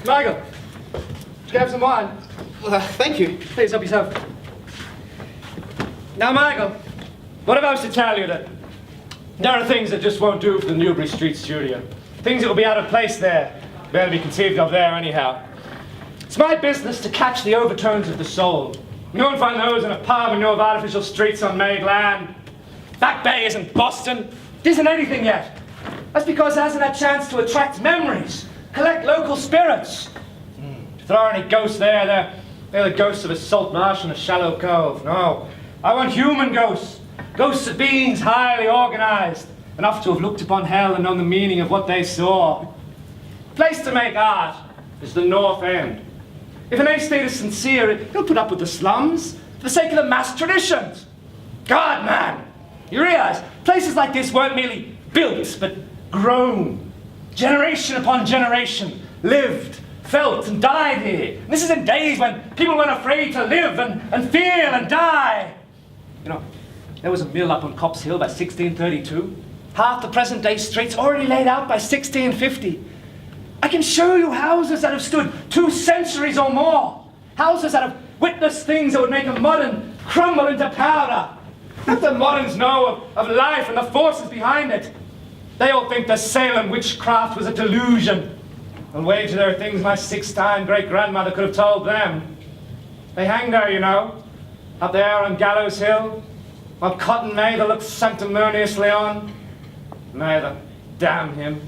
Michael, would you have some wine? Thank you. Please help yourself. Now, Michael, what if I was to tell you that there are things that just won't do for the Newbury Street studio? Things that will be out of place there, barely be conceived of there anyhow. It's my business to catch the overtones of the soul. You won't find those in a pub and no of artificial streets on made land. Back Bay isn't Boston. It isn't anything yet. That's because it hasn't had a chance to attract memories, collect local spirits. To throw any ghosts there, they're the ghosts of a salt marsh and a shallow cove. No, I want human ghosts. Ghosts of beings highly organized, enough to have looked upon hell and known the meaning of what they saw. The place to make art is the North End. If an estate is sincere, he'll put up with the slums for the sake of the mass traditions. God, man, you realize places like this weren't merely built, but grown. Generation upon generation, lived, felt, and died here. And this is in days when people weren't afraid to live and feel and die. You know, there was a mill up on Copp's Hill by 1632. Half the present day streets already laid out by 1650. I can show you houses that have stood 2 centuries or more. Houses that have witnessed things that would make a modern crumble into powder. What the moderns know of life and the forces behind it. They all think the Salem witchcraft was a delusion. I'll wager there are things my 6-time great-grandmother could have told them. They hang there, you know, up there on Gallows Hill, while Cotton Mather looks sanctimoniously on. Mather, damn him.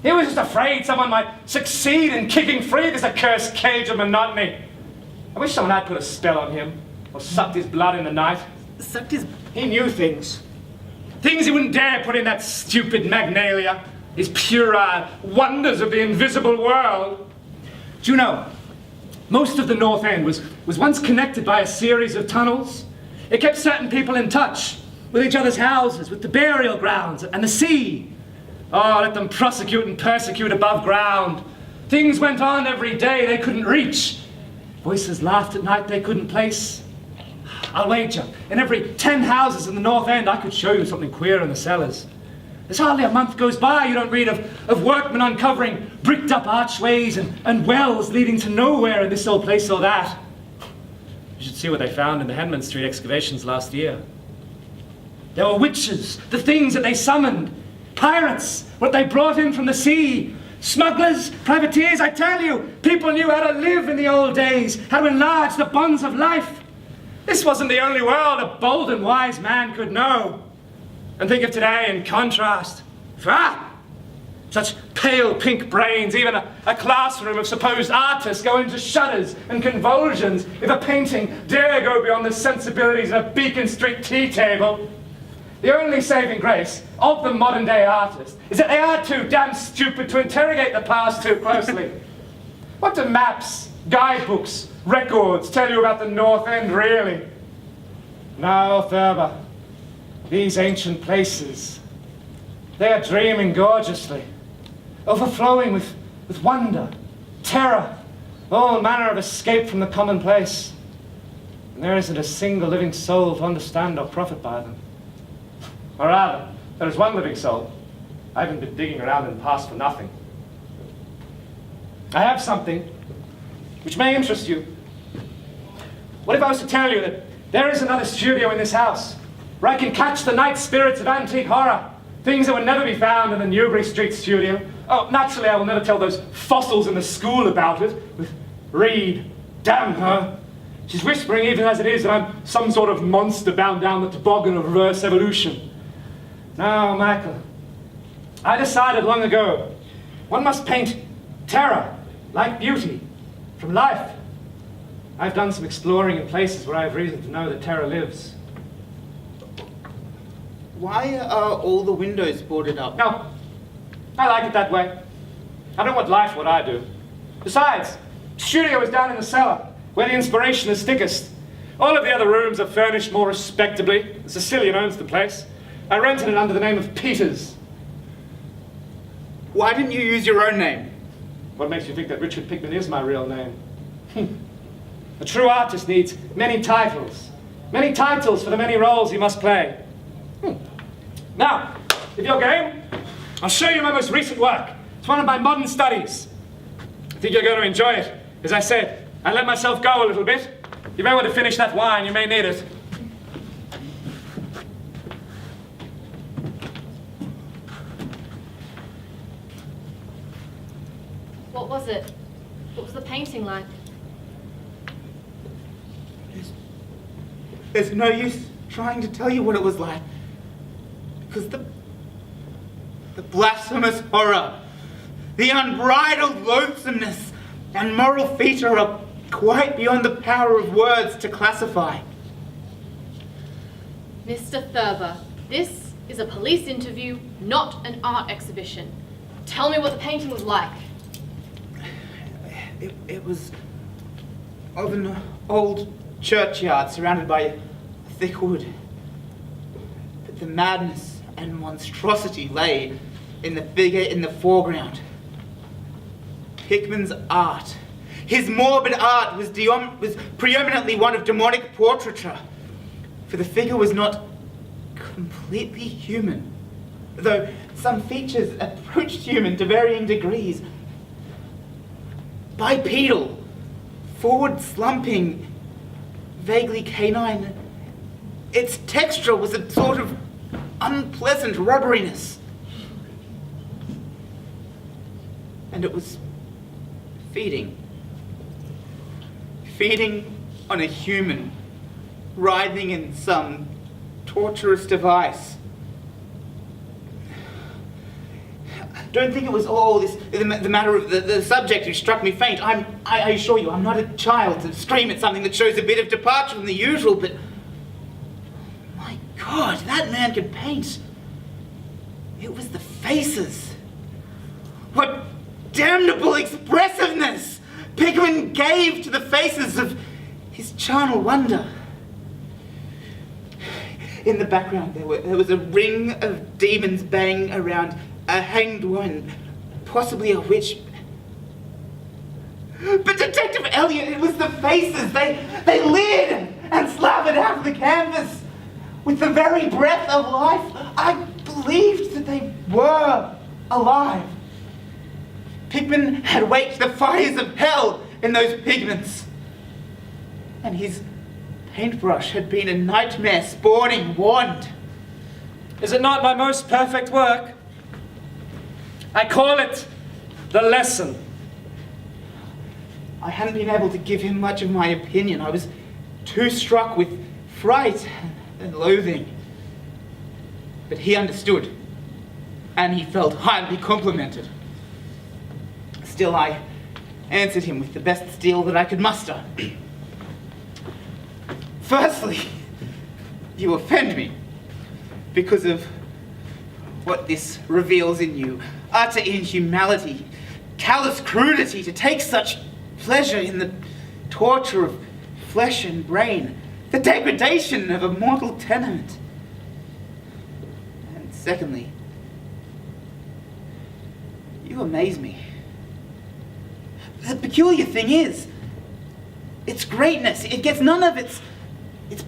He was just afraid someone might succeed in kicking free this accursed cage of monotony. I wish someone had put a spell on him, or sucked his blood in the night. Sucked his... He knew things. Things he wouldn't dare put in that stupid Magnalia. His puerile wonders of the invisible world. Do you know, most of the North End was once connected by a series of tunnels. It kept certain people in touch with each other's houses, with the burial grounds and the sea. Oh, let them prosecute and persecute above ground. Things went on every day they couldn't reach. Voices laughed at night they couldn't place. I'll wager, in every 10 houses in the North End, I could show you something queer in the cellars. There's hardly a month goes by you don't read of workmen uncovering bricked up archways and wells leading to nowhere in this old place or that. You should see what they found in the Henman Street excavations last year. There were witches, the things that they summoned. Pirates, what they brought in from the sea. Smugglers, privateers, I tell you, people knew how to live in the old days, how to enlarge the bonds of life. This wasn't the only world a bold and wise man could know. And think of today in contrast. Such pale pink brains, even a classroom of supposed artists go into shudders and convulsions if a painting dare go beyond the sensibilities of a Beacon Street tea table. The only saving grace of the modern day artist is that they are too damn stupid to interrogate the past too closely. What do maps, guidebooks, records tell you about the North End, really? Now, Thurber, these ancient places, they are dreaming gorgeously, overflowing with wonder, terror, all manner of escape from the commonplace. And there isn't a single living soul to understand or profit by them. Or rather, there is one living soul. I haven't been digging around in the past for nothing. I have something which may interest you. What if I was to tell you that there is another studio in this house, where I can catch the night spirits of antique horror, things that would never be found in the Newbury Street studio? Oh, naturally I will never tell those fossils in the school about it, with Reed, damn her. She's whispering even as it is that I'm some sort of monster bound down the toboggan of reverse evolution. Now, Michael, I decided long ago, one must paint terror, like beauty, from life. I've done some exploring in places where I have reason to know that terror lives. Why are all the windows boarded up? No, I like it that way. I don't want life what I do. Besides, the studio is down in the cellar, where the inspiration is thickest. All of the other rooms are furnished more respectably. The Sicilian owns the place. I rented it under the name of Peters. Why didn't you use your own name? What makes you think that Richard Pickman is my real name? A true artist needs many titles. Many titles for the many roles he must play. Now, if you're game, I'll show you my most recent work. It's one of my modern studies. think you're going to enjoy it. As I said, I let myself go a little bit. You may want to finish that wine, you may need it. What was it? What was the painting like? There's no use trying to tell you what it was like. Because the blasphemous horror, the unbridled loathsomeness and moral feature are quite beyond the power of words to classify. Mr. Thurber, this is a police interview, not an art exhibition. Tell me what the painting was like. It was of an old churchyard surrounded by thick wood. But the madness and monstrosity lay in the figure in the foreground. Pickman's art, his morbid art, was preeminently one of demonic portraiture, for the figure was not completely human, though some features approached human to varying degrees. Bipedal, forward slumping, vaguely canine. Its texture was a sort of unpleasant rubberiness. And it was feeding on a human, writhing in some torturous device. Don't think it was all this, the matter of the subject who struck me faint. I assure you, I'm not a child to scream at something that shows a bit of departure from the usual, but my God, that man could paint. It was the faces. What damnable expressiveness Pickman gave to the faces of his charnel wonder. In the background, there was a ring of demons baying around a hanged woman, possibly a witch. But Detective Elliot, it was the faces. They leered and slathered out of the canvas. With the very breath of life, I believed that they were alive. Pickman had waked the fires of hell in those pigments. And his paintbrush had been a nightmare spawning wand. Is it not my most perfect work? I call it The Lesson. I hadn't been able to give him much of my opinion. I was too struck with fright and loathing. But he understood, and he felt highly complimented. Still, I answered him with the best steel that I could muster. Firstly, you offend me because of what this reveals in you. Utter inhumanity, callous crudity to take such pleasure in the torture of flesh and brain, the degradation of a mortal tenement. And secondly, you amaze me. The peculiar thing is, its greatness, it gets none of its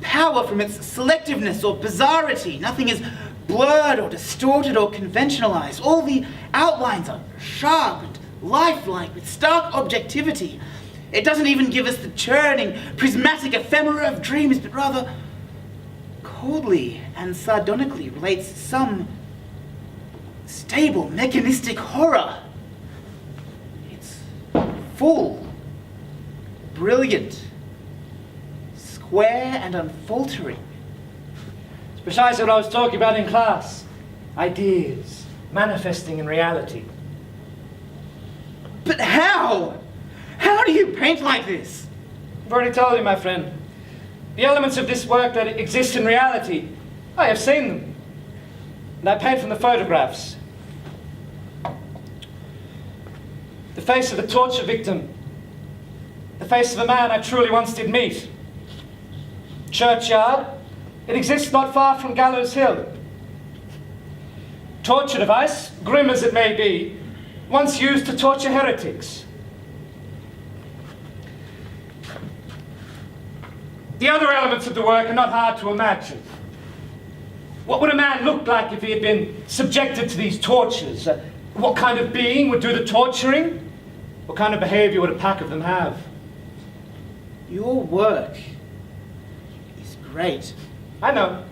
power from its selectiveness or bizarrity. Nothing is blurred or distorted or conventionalized. All the outlines are sharp and lifelike with stark objectivity. It doesn't even give us the churning, prismatic ephemera of dreams, but rather coldly and sardonically relates some stable, mechanistic horror. It's full, brilliant, square and unfaltering. It's precisely what I was talking about in class. Ideas manifesting in reality. But how? How do you paint like this? I've already told you, my friend. The elements of this work that exist in reality, I have seen them. And I paint from the photographs. The face of a torture victim. The face of a man I truly once did meet. Churchyard. It exists not far from Gallows Hill. Torture device, grim as it may be, once used to torture heretics. The other elements of the work are not hard to imagine. What would a man look like if he had been subjected to these tortures? What kind of being would do the torturing? What kind of behavior would a pack of them have? Your work is great. I know.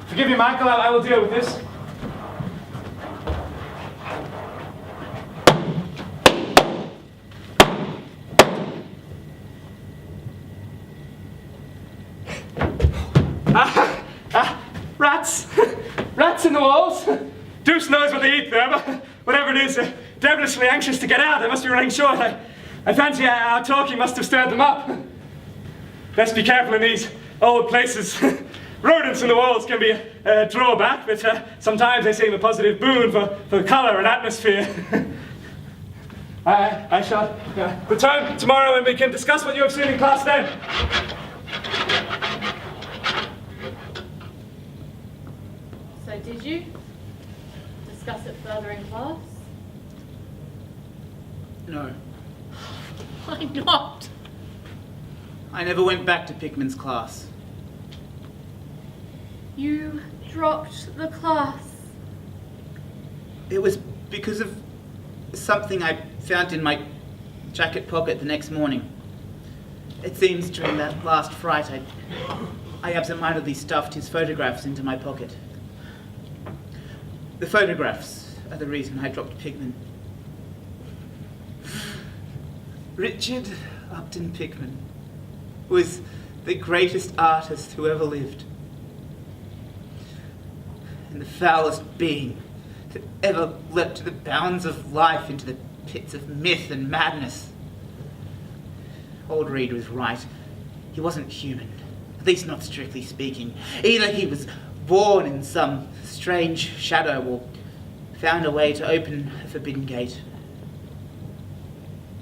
Forgive me, Michael, I will deal with this. Rats! Rats in the walls! Deuce knows what they eat there, but whatever it is, devilishly anxious to get out. They must be running short. I fancy our talking must have stirred them up. Best be careful in these old places. Rodents in the walls can be a drawback, but sometimes they seem a positive boon for colour and atmosphere. I shall return tomorrow and we can discuss what you have seen in class then. So did you discuss it further in class? No, Why not? I never went back to Pickman's class. You dropped the class. It was because of something I found in my jacket pocket the next morning. It seems during that last fright I absentmindedly stuffed his photographs into my pocket. The photographs are the reason I dropped Pickman. Richard Upton Pickman was the greatest artist who ever lived, and the foulest being that ever leapt to the bounds of life into the pits of myth and madness. Old Reed was right. He wasn't human, at least not strictly speaking. Either he was born in some strange shadow or found a way to open a forbidden gate.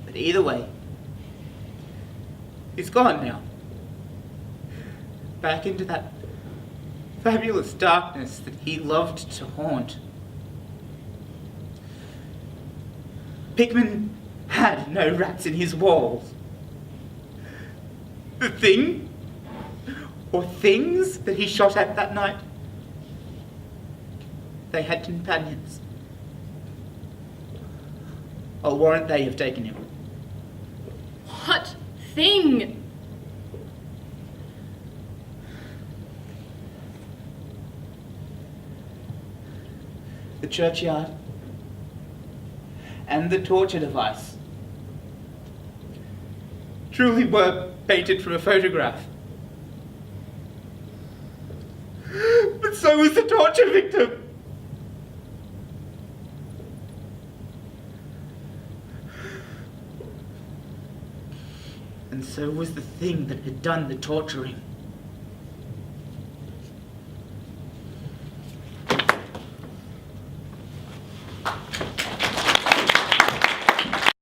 But either way, he's gone now. Back into that fabulous darkness that he loved to haunt. Pickman had no rats in his walls. The thing, or things that he shot at that night, they had companions. I'll warrant they have taken him. What thing? The churchyard and the torture device truly were painted from a photograph. But so was the torture victim. And so was the thing that had done the torturing.